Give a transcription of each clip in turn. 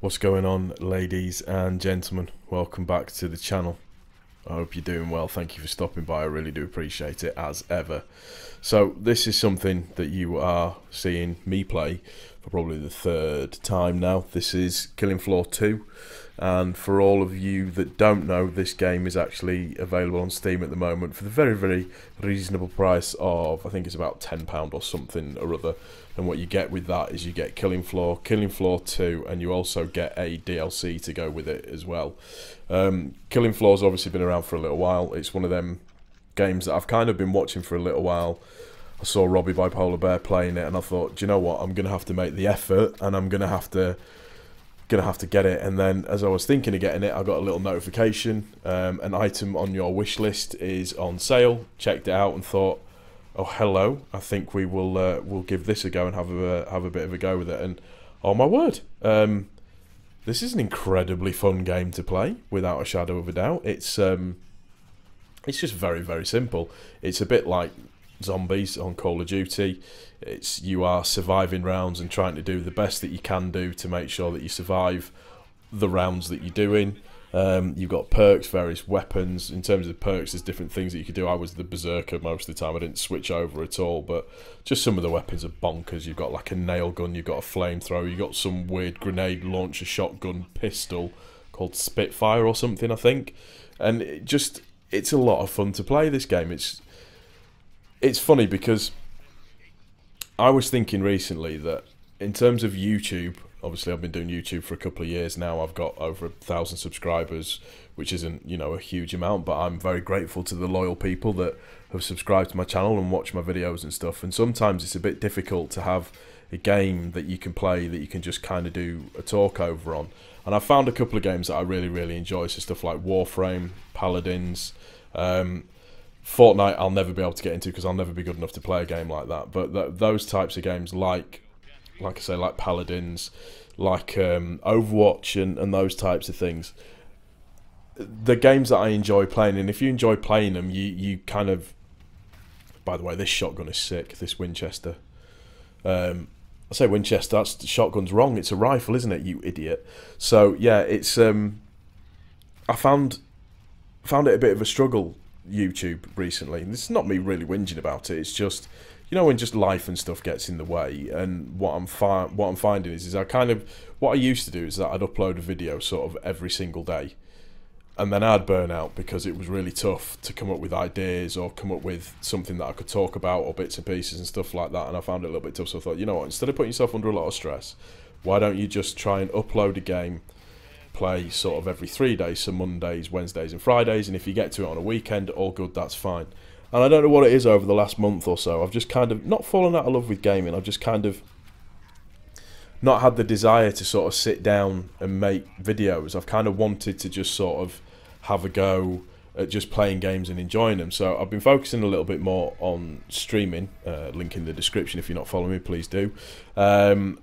What's going on, ladies and gentlemen? Welcome back to the channel. I hope you're doing well. Thank you for stopping by. I really do appreciate it, as ever. So this is something that you are seeing me play for probably the third time now. This is Killing Floor 2, and for all of you that don't know, this game is actually available on Steam at the moment for the very reasonable price of, I think it's about £10 or something or other. And what you get with that is you get Killing Floor 2, and you also get a DLC to go with it as well. Killing Floor's obviously been around for a little while. It's one of them games that I've kind of been watching for a little while. I saw Robbie Bipolar Bear playing it, and I thought, do you know what? I'm gonna have to make the effort, and I'm gonna have to get it. And then, as I was thinking of getting it, I got a little notification. An item on your wish list is on sale. Checked it out and thought, oh hello, I think we will we'll give this a go and have a bit of a go with it. And oh my word, this is an incredibly fun game to play, without a shadow of a doubt. It's just very simple. It's a bit like zombies on Call of Duty. You are surviving rounds and trying to do the best that you can do to make sure that you survive the rounds that you're doing. You've got perks, various weapons. In terms of perks, there's different things that you could do. I was the berserker most of the time. I didn't switch over at all, but just some of the weapons are bonkers. You've got like a nail gun, you've got a flamethrower, you've got some weird grenade launcher shotgun pistol called Spitfire or something, I think. And it's a lot of fun to play this game. It's funny because I was thinking recently that in terms of YouTube, obviously I've been doing YouTube for a couple of years now. I've got over 1,000 subscribers, which isn't, you know, a huge amount, but I'm very grateful to the loyal people that have subscribed to my channel and watch my videos and stuff. And sometimes it's a bit difficult to have a game that you can play that you can just kind of do a talk over on. And I found a couple of games that I really enjoy, so stuff like Warframe, Paladins, Fortnite I'll never be able to get into because I'll never be good enough to play a game like that. But those types of games, like I say, like Paladins, like Overwatch and those types of things, the games that I enjoy playing. And if you enjoy playing them, you kind of... By the way, this shotgun is sick, this Winchester. I say Winchester, the shotgun's wrong, it's a rifle, isn't it, you idiot? So yeah, it's I found it a bit of a struggle, YouTube, recently. And this is not me really whinging about it, it's just, you know, when just life and stuff gets in the way. And what I'm finding is what I used to do is that I'd upload a video sort of every single day, and then I'd burn out because it was really tough to come up with ideas or come up with something that I could talk about or bits and pieces and stuff like that. And I found it a little bit tough, so I thought, you know what, instead of putting yourself under a lot of stress, why don't you just try and upload a game, play sort of every 3 days, so Mondays, Wednesdays and Fridays, and if you get to it on a weekend, all good, that's fine. And I don't know what it is over the last month or so, I've just kind of not fallen out of love with gaming. I've just kind of not had the desire to sort of sit down and make videos. I've kind of wanted to just sort of have a go at just playing games and enjoying them. So I've been focusing a little bit more on streaming. Link in the description if you're not following me, please do. And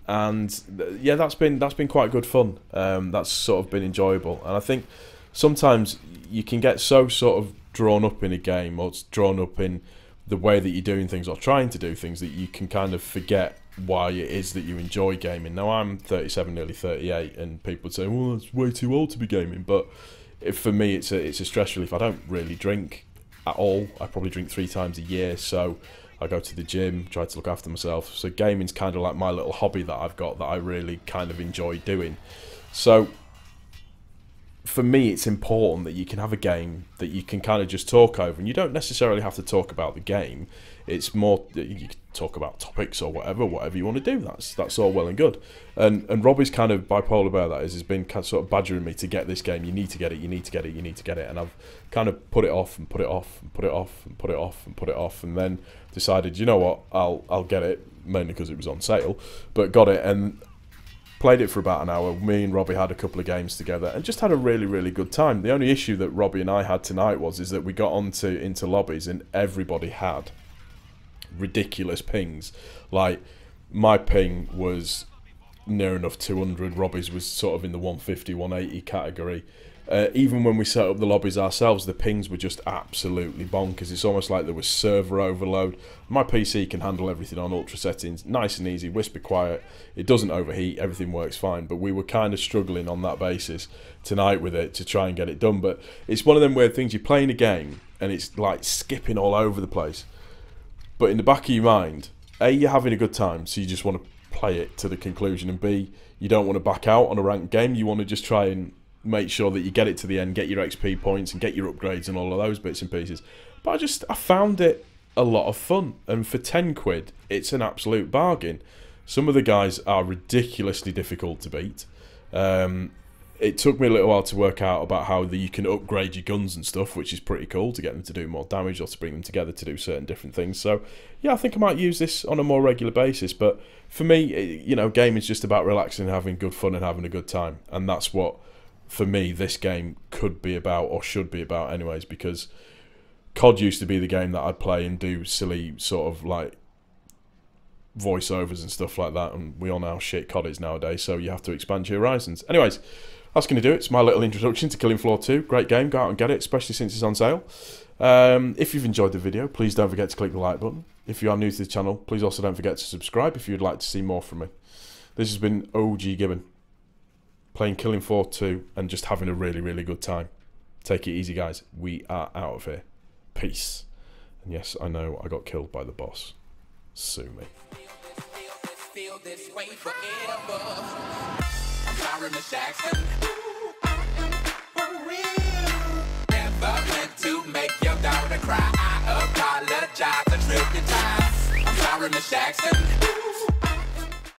yeah, that's been quite good fun. That's sort of been enjoyable. And I think sometimes you can get so sort of drawn up in a game, or drawn up in the way that you're doing things or trying to do things, that you can kind of forget why it is that you enjoy gaming. Now I'm 37, nearly 38, and people would say, well, it's way too old to be gaming, but for me it's a stress relief. I don't really drink at all. I probably drink 3 times a year, so I go to the gym, try to look after myself. So gaming's kind of like my little hobby that I've got that I really kind of enjoy doing. So for me, it's important that you can have a game that you can kind of just talk over, and you don't necessarily have to talk about the game. It's more that you can talk about topics or whatever you want to do. That's all well and good. And Robbie's kind of Bipolar Bear, that is, has been kind of sort of badgering me to get this game. You need to get it. You need to get it. You need to get it. And I've kind of put it off and put it off and put it off and put it off and put it off, and then decided, you know what, I'll get it, mainly because it was on sale, but got it and played it for about an hour. Me and Robbie had a couple of games together and just had a really good time. The only issue that Robbie and I had tonight is that we got into lobbies and everybody had ridiculous pings. Like, my ping was near enough 200, Robbie's was sort of in the 150, 180 category, Even when we set up the lobbies ourselves, the pings were just absolutely bonkers. It's almost like there was server overload. My PC can handle everything on ultra settings, nice and easy, whisper quiet. It doesn't overheat, everything works fine. But we were kind of struggling on that basis tonight with it to try and get it done. But it's one of them weird things, you're playing a game and it's like skipping all over the place. But in the back of your mind, A, you're having a good time, so you just want to play it to the conclusion, and B, you don't want to back out on a ranked game. You want to just try and make sure that you get it to the end, get your XP points and get your upgrades and all of those bits and pieces. But I found it a lot of fun, and for 10 quid it's an absolute bargain. Some of the guys are ridiculously difficult to beat. It took me a little while to work out about how you can upgrade your guns and stuff, which is pretty cool, to get them to do more damage or to bring them together to do certain different things. So yeah, I think I might use this on a more regular basis. But for me, you know, gaming is just about relaxing and having good fun and having a good time, and that's what, for me, this game could be about, or should be about anyways, because COD used to be the game that I'd play and do silly sort of like voiceovers and stuff like that, and we all know how shit COD is nowadays, so you have to expand your horizons. Anyways, that's going to do it. It's my little introduction to Killing Floor 2. Great game, go out and get it, especially since it's on sale. If you've enjoyed the video, please don't forget to click the like button. If you are new to the channel, please also don't forget to subscribe if you'd like to see more from me. This has been OG Gibbon, playing Killing Floor 2 and just having a really, really good time. Take it easy, guys. We are out of here. Peace. And yes, I know I got killed by the boss. Sue me. Feel this way forever. I'm Byron the Jackson. For real. Never meant to make your daughter cry. I apologize a trillion times. I'm Byron the Jackson.